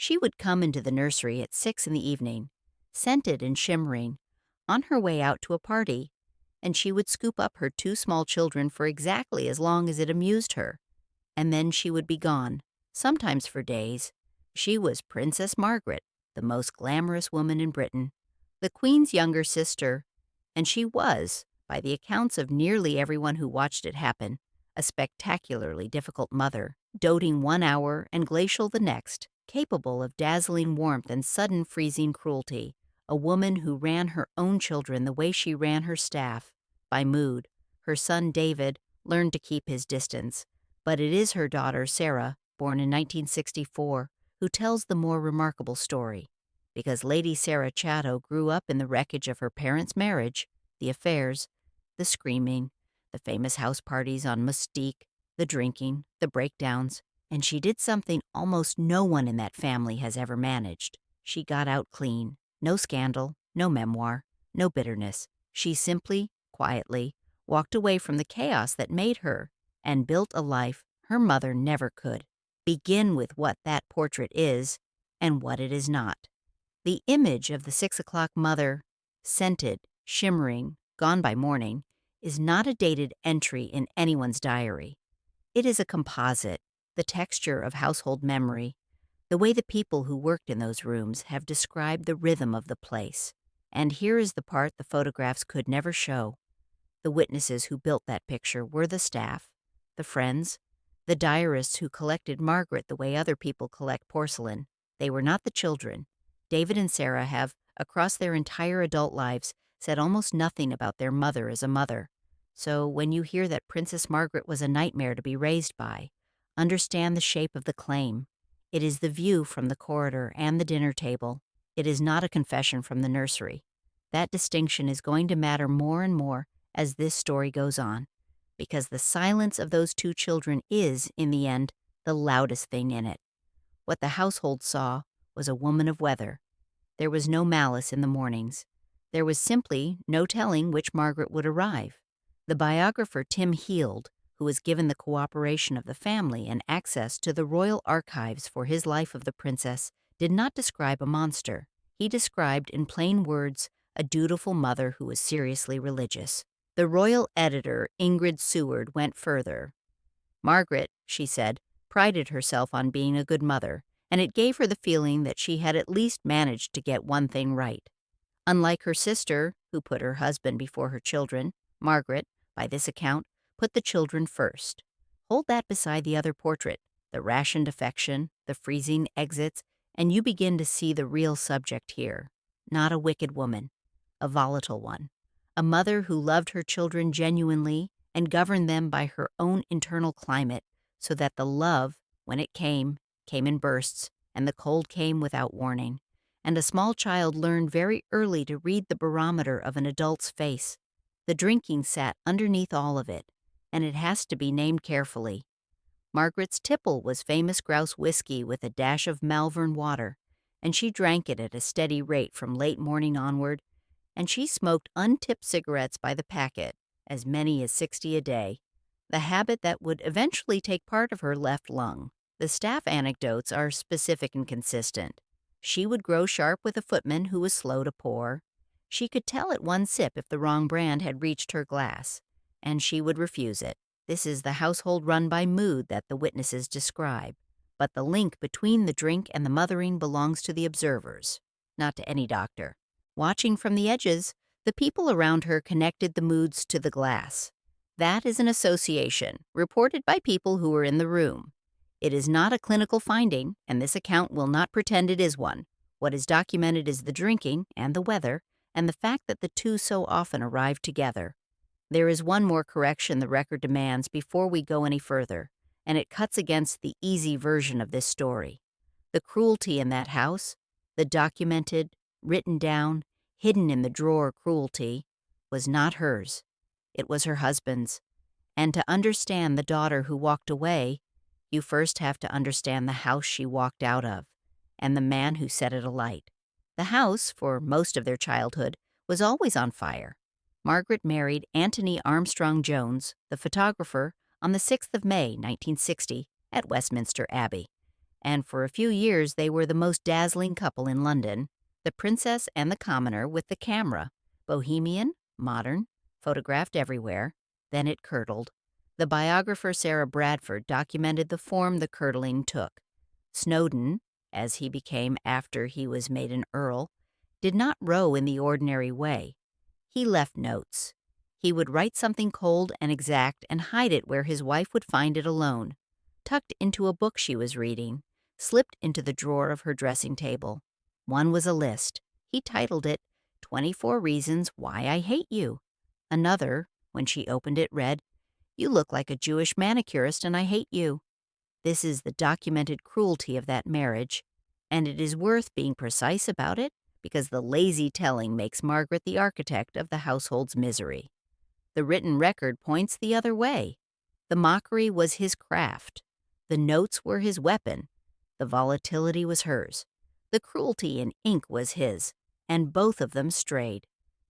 She would come into the nursery at 6 in the evening, scented and shimmering, on her way out to a party, and she would scoop up her two small children for exactly as long as it amused her, and then she would be gone, sometimes for days. She was Princess Margaret, the most glamorous woman in Britain, the Queen's younger sister, and she was, by the accounts of nearly everyone who watched it happen, a spectacularly difficult mother, doting 1 hour and glacial the next, capable of dazzling warmth and sudden freezing cruelty, a woman who ran her own children the way she ran her staff, by mood. Her son David learned to keep his distance, but it is her daughter Sarah, born in 1964, who tells the more remarkable story, because Lady Sarah Chatto grew up in the wreckage of her parents' marriage, the affairs, the screaming, the famous house parties on Mustique, the drinking, the breakdowns, and she did something almost no one in that family has ever managed. She got out clean. No scandal, no memoir, no bitterness. She simply, quietly, walked away from the chaos that made her and built a life her mother never could. Begin with what that portrait is and what it is not. The image of the 6 o'clock mother, scented, shimmering, gone by morning, is not a dated entry in anyone's diary. It is a composite, the texture of household memory, the way the people who worked in those rooms have described the rhythm of the place. And here is the part the photographs could never show. The witnesses who built that picture were the staff, the friends, the diarists who collected Margaret the way other people collect porcelain. They were not the children. David and Sarah have, across their entire adult lives, said almost nothing about their mother as a mother. So when you hear that Princess Margaret was a nightmare to be raised by, understand the shape of the claim. It is the view from the corridor and the dinner table. It is not a confession from the nursery. That distinction is going to matter more and more as this story goes on, because the silence of those two children is, in the end, the loudest thing in it. What the household saw was a woman of weather. There was no malice in the mornings. There was simply no telling which Margaret would arrive. The biographer Tim Heald, who was given the cooperation of the family and access to the royal archives for his life of the princess, did not describe a monster. He described in plain words a dutiful mother who was seriously religious. The royal editor, Ingrid Seward, went further. Margaret, she said, prided herself on being a good mother, and it gave her the feeling that she had at least managed to get one thing right. Unlike her sister, who put her husband before her children, Margaret, by this account, put the children first. Hold that beside the other portrait, the rationed affection, the freezing exits, and you begin to see the real subject here. Not a wicked woman, a volatile one. A mother who loved her children genuinely and governed them by her own internal climate, so that the love, when it came in bursts, and the cold came without warning. And a small child learned very early to read the barometer of an adult's face. The drinking sat underneath all of it, and it has to be named carefully. Margaret's tipple was famous grouse whiskey with a dash of Malvern water, and she drank it at a steady rate from late morning onward, and she smoked untipped cigarettes by the packet, as many as 60 a day, the habit that would eventually take part of her left lung. The staff anecdotes are specific and consistent. She would grow sharp with a footman who was slow to pour. She could tell at one sip if the wrong brand had reached her glass, and she would refuse it. This is the household run by mood that the witnesses describe, but the link between the drink and the mothering belongs to the observers, not to any doctor. Watching from the edges, the people around her connected the moods to the glass. That is an association, reported by people who were in the room. It is not a clinical finding, and this account will not pretend it is one. What is documented is the drinking and the weather, and the fact that the two so often arrived together. There is one more correction the record demands before we go any further, and it cuts against the easy version of this story. The cruelty in that house, the documented, written down, hidden in the drawer cruelty, was not hers. It was her husband's. And to understand the daughter who walked away, you first have to understand the house she walked out of, and the man who set it alight. The house, for most of their childhood, was always on fire. Margaret married Anthony Armstrong Jones, the photographer, on the 6th of May, 1960, at Westminster Abbey. and for a few years they were the most dazzling couple in London, the princess and the commoner with the camera, bohemian, modern, photographed everywhere. Then it curdled. The biographer Sarah Bradford documented the form the curdling took. Snowdon, as he became after he was made an earl, did not row in the ordinary way. He left notes. He would write something cold and exact and hide it where his wife would find it alone, tucked into a book she was reading, slipped into the drawer of her dressing table. One was a list. He titled it, 24 Reasons Why I Hate You. Another, when she opened it, read, You look like a Jewish manicurist and I hate you. This is the documented cruelty of that marriage, and it is worth being precise about it because the lazy telling makes Margaret the architect of the household's misery. The written record points the other way. The mockery was his craft. The notes were his weapon. The volatility was hers. The cruelty in ink was his, and both of them strayed.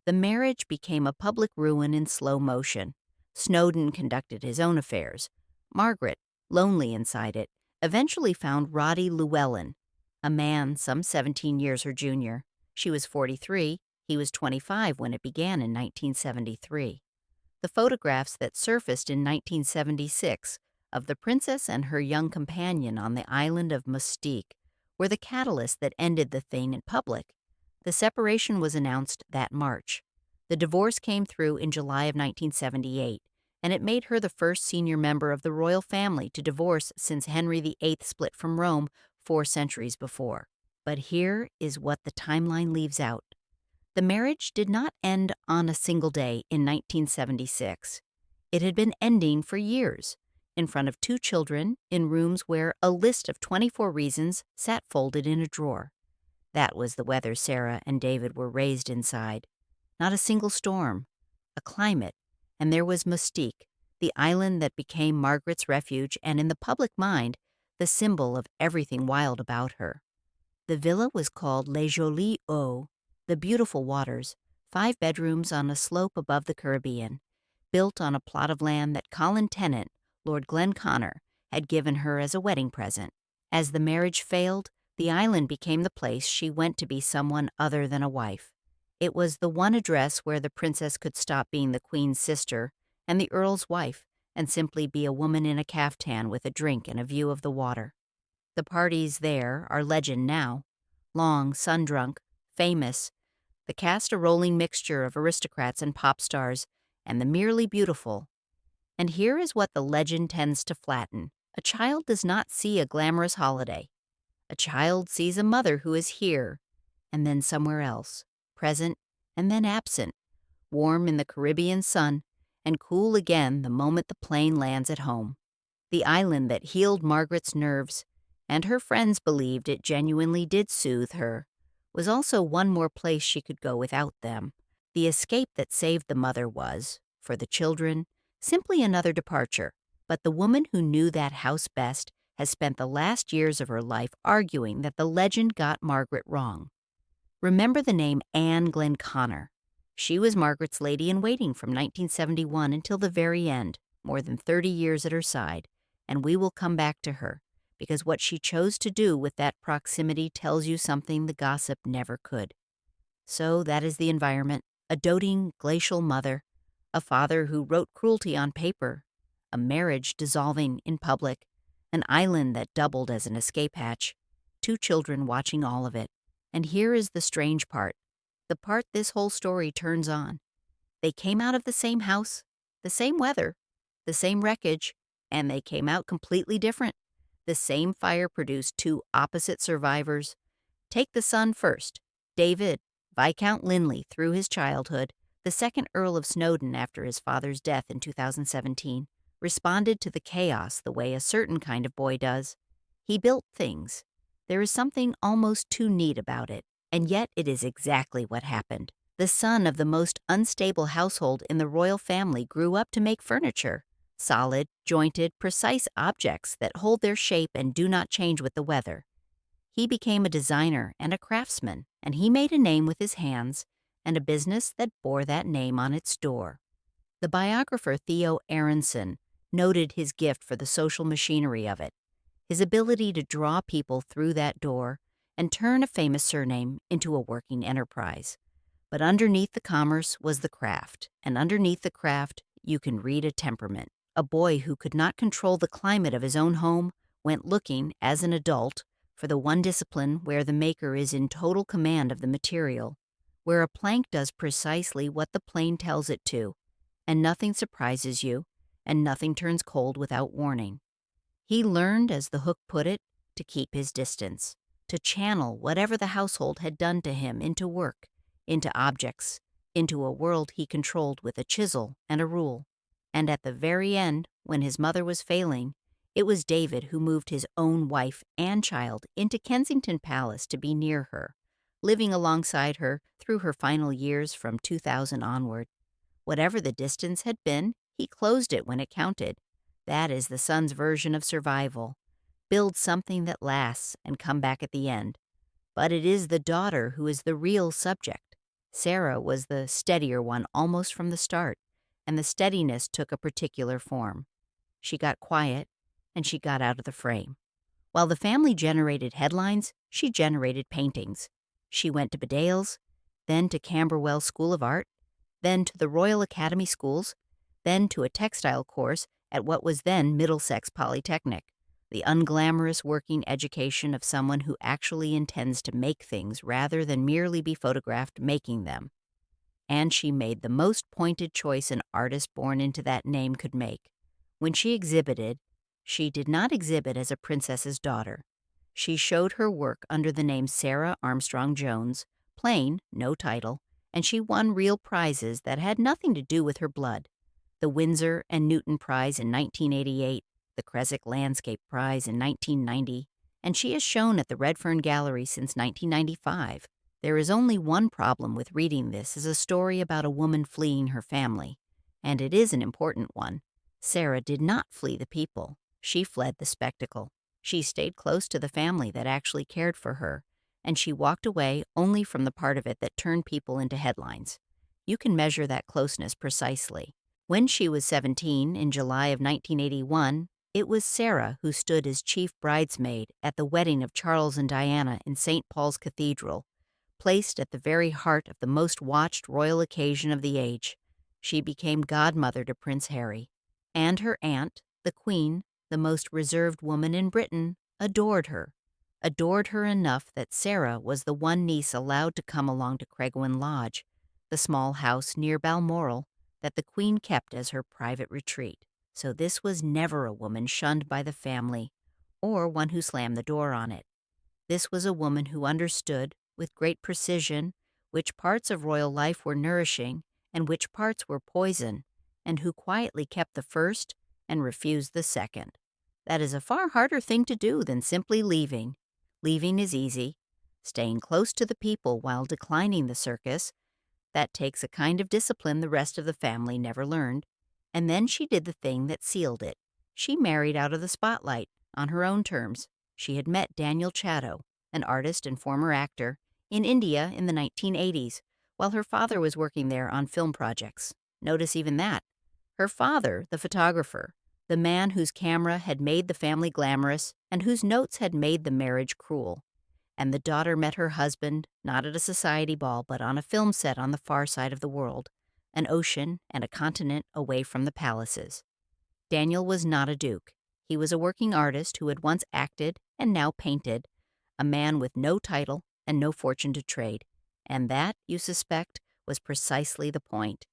The marriage became a public ruin in slow motion. Snowdon conducted his own affairs. Margaret, lonely inside it, eventually found Roddy Llewellyn, a man some 17 years her junior. She was 43, he was 25 when it began in 1973. The photographs that surfaced in 1976 of the princess and her young companion on the island of Mustique were the catalyst that ended the thing in public. The separation was announced that March. The divorce came through in July of 1978, and it made her the first senior member of the royal family to divorce since Henry VIII split from Rome 4 centuries before. But here is what the timeline leaves out. The marriage did not end on a single day in 1976. It had been ending for years, in front of 2 children, in rooms where a list of 24 reasons sat folded in a drawer. That was the weather Sarah and David were raised inside. Not a single storm, a climate, and there was Mustique, the island that became Margaret's refuge and, in the public mind, the symbol of everything wild about her. The villa was called Les Jolies Eaux, the beautiful waters, 5 bedrooms on a slope above the Caribbean, built on a plot of land that Colin Tennant, Lord Glenconner, had given her as a wedding present. As the marriage failed, the island became the place she went to be someone other than a wife. It was the one address where the princess could stop being the queen's sister and the earl's wife and simply be a woman in a caftan with a drink and a view of the water. The parties there are legend now. Long, sun-drunk, famous, the cast a rolling mixture of aristocrats and pop stars, and the merely beautiful. And here is what the legend tends to flatten. A child does not see a glamorous holiday. A child sees a mother who is here, and then somewhere else, present and then absent, warm in the Caribbean sun, and cool again the moment the plane lands at home. The island that healed Margaret's nerves, and her friends believed it genuinely did soothe her, was also one more place she could go without them. The escape that saved the mother was, for the children, simply another departure. But the woman who knew that house best has spent the last years of her life arguing that the legend got Margaret wrong. Remember the name Anne Glenconner. She was Margaret's lady-in-waiting from 1971 until the very end, more than 30 years at her side, and we will come back to her, because what she chose to do with that proximity tells you something the gossip never could. So that is the environment: a doting, glacial mother, a father who wrote cruelty on paper, a marriage dissolving in public, an island that doubled as an escape hatch, 2 children watching all of it. And here is the strange part, the part this whole story turns on. They came out of the same house, the same weather, the same wreckage, and they came out completely different. The same fire produced 2 opposite survivors. Take the son first. David, Viscount Linley through his childhood, the second Earl of Snowdon after his father's death in 2017, responded to the chaos the way a certain kind of boy does. He built things. There is something almost too neat about it, and yet it is exactly what happened. The son of the most unstable household in the royal family grew up to make furniture. Solid, jointed, precise objects that hold their shape and do not change with the weather. He became a designer and a craftsman, and he made a name with his hands and a business that bore that name on its door. The biographer Theo Aronson noted his gift for the social machinery of it. his ability to draw people through that door and turn a famous surname into a working enterprise. But underneath the commerce was the craft, and underneath the craft you can read a temperament. A boy who could not control the climate of his own home went looking, as an adult, for the one discipline where the maker is in total command of the material, where a plank does precisely what the plane tells it to, and nothing surprises you, and nothing turns cold without warning. He learned, as the hook put it, to keep his distance, to channel whatever the household had done to him into work, into objects, into a world he controlled with a chisel and a rule. And at the very end, when his mother was failing, it was David who moved his own wife and child into Kensington Palace to be near her, living alongside her through her final years from 2000 onward. Whatever the distance had been, he closed it when it counted. That is the son's version of survival. Build something that lasts and come back at the end. But it is the daughter who is the real subject. Sarah was the steadier one almost from the start, and the steadiness took a particular form. She got quiet, and she got out of the frame. While the family generated headlines, she generated paintings. She went to Bedales, then to Camberwell School of Art, then to the Royal Academy Schools, then to a textile course at what was then Middlesex Polytechnic, the unglamorous working education of someone who actually intends to make things rather than merely be photographed making them. And she made the most pointed choice an artist born into that name could make. When she exhibited, she did not exhibit as a princess's daughter. She showed her work under the name Sarah Armstrong Jones, plain, no title, and she won real prizes that had nothing to do with her blood. The Windsor and Newton Prize in 1988, the Creswick Landscape Prize in 1990, and she is shown at the Redfern Gallery since 1995. There is only one problem with reading this as a story about a woman fleeing her family, and it is an important one. Sarah did not flee the people. She fled the spectacle. She stayed close to the family that actually cared for her, and she walked away only from the part of it that turned people into headlines. You can measure that closeness precisely. When she was 17, in July of 1981, it was Sarah who stood as chief bridesmaid at the wedding of Charles and Diana in St. Paul's Cathedral, placed at the very heart of the most watched royal occasion of the age. She became godmother to Prince Harry, and her aunt, the Queen, the most reserved woman in Britain, adored her enough that Sarah was the one niece allowed to come along to Craiggwen Lodge, the small house near Balmoral that the Queen kept as her private retreat. So this was never a woman shunned by the family, or one who slammed the door on it. This was a woman who understood, with great precision, which parts of royal life were nourishing and which parts were poison, and who quietly kept the first and refused the second. That is a far harder thing to do than simply leaving. Leaving is easy. Staying close to the people while declining the circus, that takes a kind of discipline the rest of the family never learned. And then she did the thing that sealed it. She married out of the spotlight, on her own terms. She had met Daniel Chatto, an artist and former actor, in India in the 1980s, while her father was working there on film projects. Notice even that. Her father, the photographer, the man whose camera had made the family glamorous and whose notes had made the marriage cruel. And the daughter met her husband, not at a society ball, but on a film set on the far side of the world, an ocean and a continent away from the palaces. Daniel was not a duke. He was a working artist who had once acted and now painted, a man with no title and no fortune to trade. And that, you suspect, was precisely the point.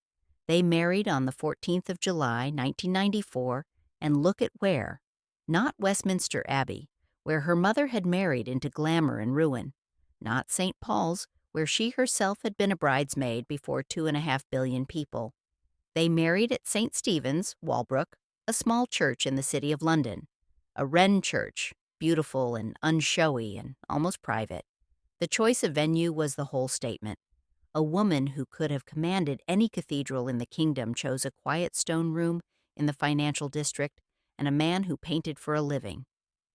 They married on the 14th of July, 1994, and look at where. Not Westminster Abbey, where her mother had married into glamour and ruin. Not St. Paul's, where she herself had been a bridesmaid before 2.5 billion people. They married at St. Stephen's, Walbrook, a small church in the city of London. A wren church, beautiful and unshowy and almost private. The choice of venue was the whole statement. A woman who could have commanded any cathedral in the kingdom chose a quiet stone room in the financial district, and a man who painted for a living.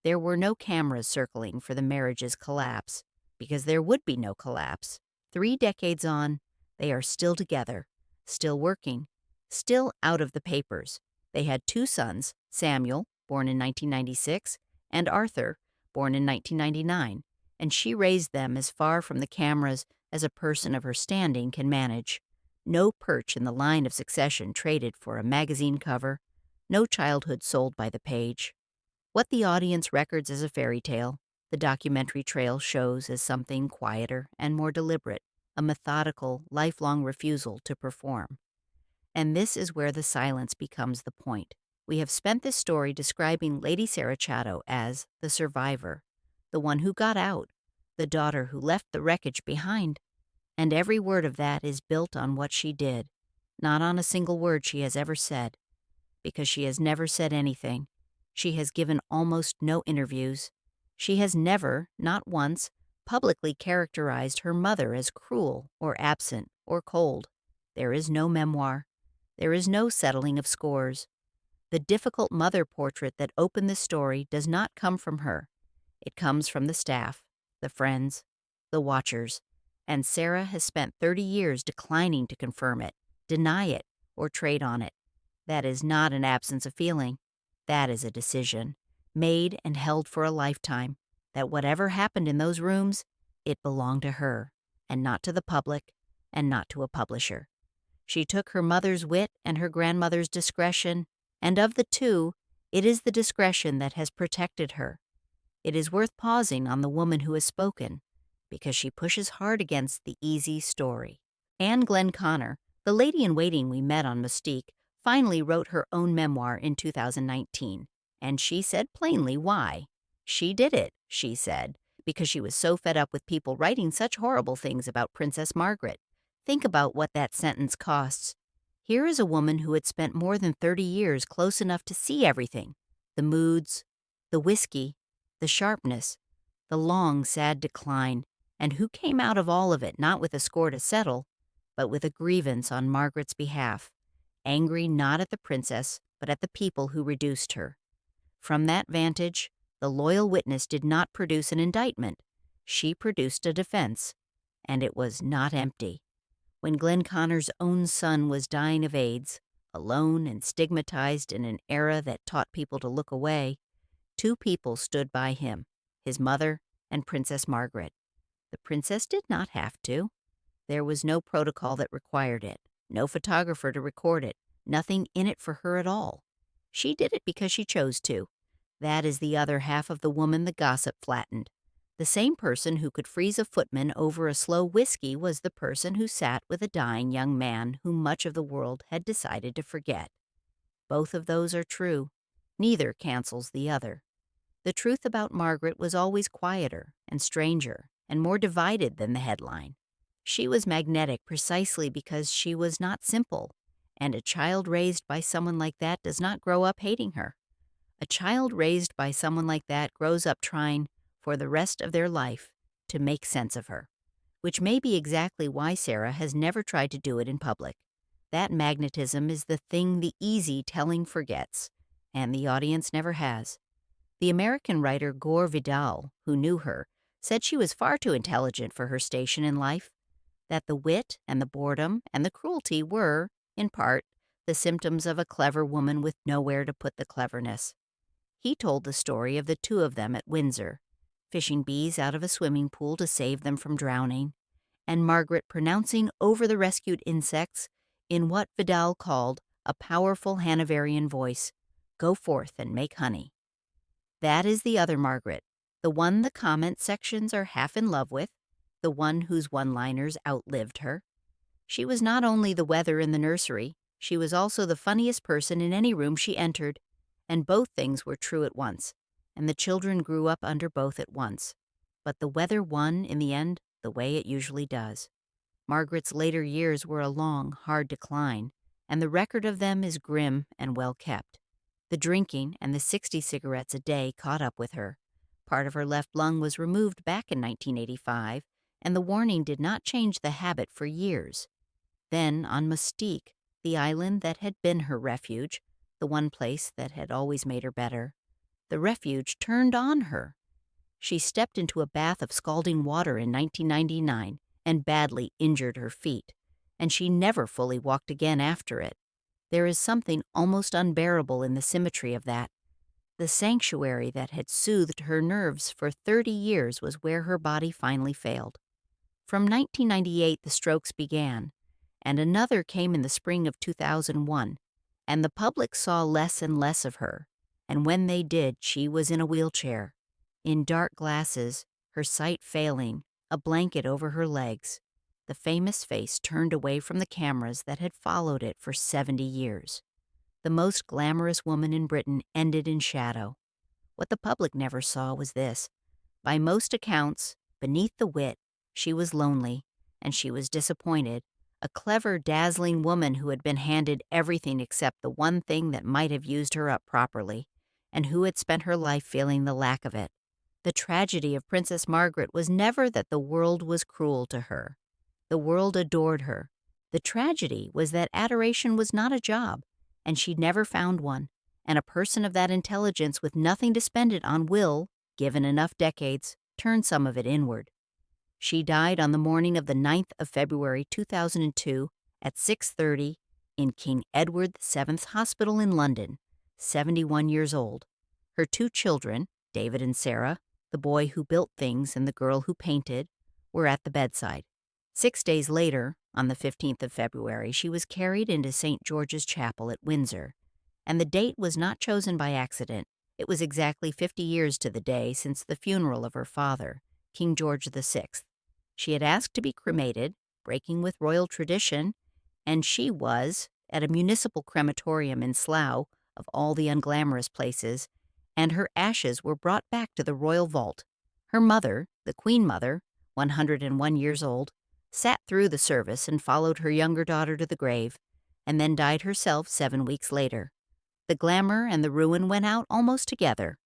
There were no cameras circling for the marriage's collapse, because there would be no collapse. 3 decades on, they are still together, still working, still out of the papers. They had 2 sons, Samuel, born in 1996, and Arthur, born in 1999, and she raised them as far from the cameras as a person of her standing can manage. No perch in the line of succession traded for a magazine cover, no childhood sold by the page. What the audience records as a fairy tale, the documentary trail shows as something quieter and more deliberate, a methodical, lifelong refusal to perform. And this is where the silence becomes the point. We have spent this story describing Lady Sarah Chatto as the survivor, the one who got out, the daughter who left the wreckage behind. And every word of that is built on what she did, not on a single word she has ever said, because she has never said anything. She has given almost no interviews. She has never, not once, publicly characterized her mother as cruel or absent or cold. There is no memoir. There is no settling of scores. The difficult mother portrait that opened the story does not come from her. It comes from the staff, the friends, the watchers, and Sarah has spent 30 years declining to confirm it, deny it, or trade on it. That is not an absence of feeling. That is a decision, made and held for a lifetime, that whatever happened in those rooms, it belonged to her, and not to the public, and not to a publisher. She took her mother's wit and her grandmother's discretion, and of the two, it is the discretion that has protected her. It is worth pausing on the woman who has spoken, because she pushes hard against the easy story. Anne Glenconner, the lady-in-waiting we met on Mustique, finally wrote her own memoir in 2019, and she said plainly why. She did it, she said, because she was so fed up with people writing such horrible things about Princess Margaret. Think about what that sentence costs. Here is a woman who had spent more than 30 years close enough to see everything, the moods, the whiskey, the sharpness, the long, sad decline, and who came out of all of it not with a score to settle, but with a grievance on Margaret's behalf, angry not at the princess, but at the people who reduced her. From that vantage, the loyal witness did not produce an indictment. She produced a defense, and it was not empty. When Glenconner's own son was dying of AIDS, alone and stigmatized in an era that taught people to look away, two people stood by him, his mother and Princess Margaret. The princess did not have to. There was no protocol that required it, no photographer to record it, nothing in it for her at all. She did it because she chose to. That is the other half of the woman the gossip flattened. The same person who could freeze a footman over a slow whiskey was the person who sat with a dying young man whom much of the world had decided to forget. Both of those are true. Neither cancels the other. The truth about Margaret was always quieter and stranger and more divided than the headline. She was magnetic precisely because she was not simple, and a child raised by someone like that does not grow up hating her. A child raised by someone like that grows up trying, for the rest of their life, to make sense of her, which may be exactly why Sarah has never tried to do it in public. That magnetism is the thing the easy telling forgets, and the audience never has. The American writer Gore Vidal, who knew her, said she was far too intelligent for her station in life, that the wit and the boredom and the cruelty were, in part, the symptoms of a clever woman with nowhere to put the cleverness. He told the story of the two of them at Windsor, fishing bees out of a swimming pool to save them from drowning, and Margaret pronouncing over the rescued insects in what Vidal called a powerful Hanoverian voice, "Go forth and make honey." That is the other Margaret, the one the comment sections are half in love with, the one whose one-liners outlived her. She was not only the weather in the nursery, she was also the funniest person in any room she entered, and both things were true at once, and the children grew up under both at once. But the weather won, in the end, the way it usually does. Margaret's later years were a long, hard decline, and the record of them is grim and well kept. The drinking and the 60 cigarettes a day caught up with her. Part of her left lung was removed back in 1985, and the warning did not change the habit for years. Then, on Mustique, the island that had been her refuge, the one place that had always made her better, the refuge turned on her. She stepped into a bath of scalding water in 1999 and badly injured her feet, and she never fully walked again after it. There is something almost unbearable in the symmetry of that. The sanctuary that had soothed her nerves for 30 years was where her body finally failed. From 1998, the strokes began, and another came in the spring of 2001, and the public saw less and less of her. And when they did, she was in a wheelchair, in dark glasses, her sight failing, a blanket over her legs. The famous face turned away from the cameras that had followed it for 70 years. The most glamorous woman in Britain ended in shadow. What the public never saw was this. By most accounts, beneath the wit, she was lonely, and she was disappointed, a clever, dazzling woman who had been handed everything except the one thing that might have used her up properly, and who had spent her life feeling the lack of it. The tragedy of Princess Margaret was never that the world was cruel to her. The world adored her. The tragedy was that adoration was not a job, and she never found one, and a person of that intelligence with nothing to spend it on will, given enough decades, turn some of it inward. She died on the morning of the 9th of February 2002 at 6:30 in King Edward VII's Hospital in London, 71 years old. Her two children, David and Sarah, the boy who built things and the girl who painted, were at the bedside. 6 days later, on the 15th of February, she was carried into St. George's Chapel at Windsor, and the date was not chosen by accident. It was exactly 50 years to the day since the funeral of her father, King George VI. She had asked to be cremated, breaking with royal tradition, and she was, at a municipal crematorium in Slough, of all the unglamorous places, and her ashes were brought back to the royal vault. Her mother, the Queen Mother, 101 years old, sat through the service and followed her younger daughter to the grave, and then died herself 7 weeks later. The glamour and the ruin went out almost together,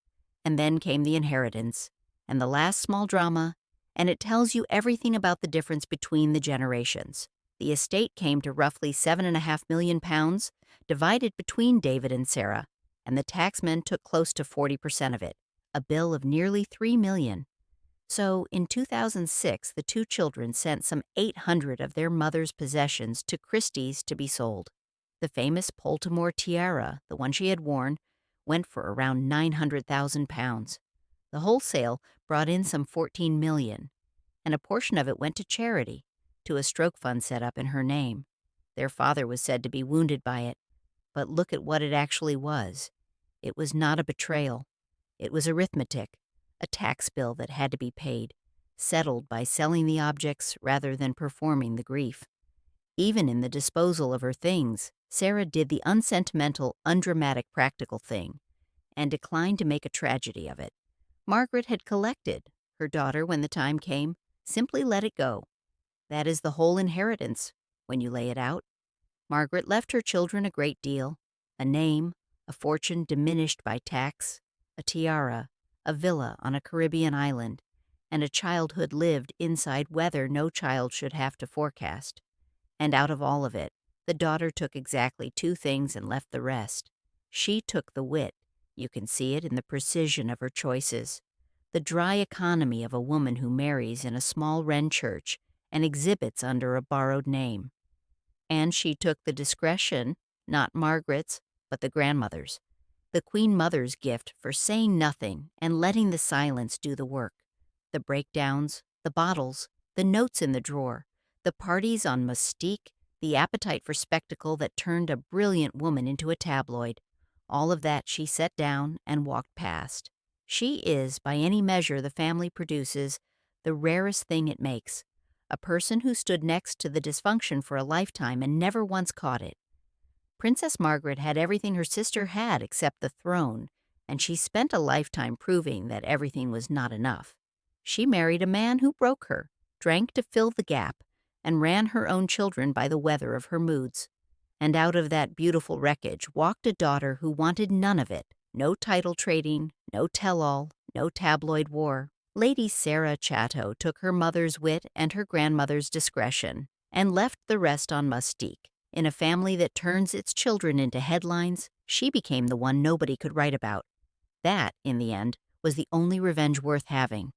and then came the inheritance, and the last small drama, and it tells you everything about the difference between the generations. The estate came to roughly £7.5 million, divided between David and Sarah, and the taxmen took close to 40% of it, a bill of nearly $3 million. So, in 2006, the two children sent some 800 of their mother's possessions to Christie's to be sold. The famous Poltimore tiara, the one she had worn, went for around £900,000. The wholesale brought in some $14 million, and a portion of it went to charity, to a stroke fund set up in her name. Their father was said to be wounded by it, but look at what it actually was. It was not a betrayal. It was arithmetic, a tax bill that had to be paid, settled by selling the objects rather than performing the grief. Even in the disposal of her things, Sarah did the unsentimental, undramatic practical thing, and declined to make a tragedy of it. Margaret had collected. Her daughter, when the time came, simply let it go. That is the whole inheritance, when you lay it out. Margaret left her children a great deal: a name, a fortune diminished by tax, a tiara, a villa on a Caribbean island, and a childhood lived inside weather no child should have to forecast. And out of all of it, the daughter took exactly two things and left the rest. She took the wit. You can see it in the precision of her choices, the dry economy of a woman who marries in a small Wren church and exhibits under a borrowed name. And she took the discretion, not Margaret's, but the grandmother's, the Queen Mother's gift for saying nothing and letting the silence do the work. The breakdowns, the bottles, the notes in the drawer, the parties on Mustique, the appetite for spectacle that turned a brilliant woman into a tabloid. All of that she set down and walked past. She is, by any measure the family produces, the rarest thing it makes. A person who stood next to the dysfunction for a lifetime and never once caught it. Princess Margaret had everything her sister had except the throne, and she spent a lifetime proving that everything was not enough. She married a man who broke her, drank to fill the gap, and ran her own children by the weather of her moods. And out of that beautiful wreckage walked a daughter who wanted none of it. No title trading, no tell-all, no tabloid war. Lady Sarah Chatto took her mother's wit and her grandmother's discretion and left the rest on Mustique. In a family that turns its children into headlines, she became the one nobody could write about. That, in the end, was the only revenge worth having.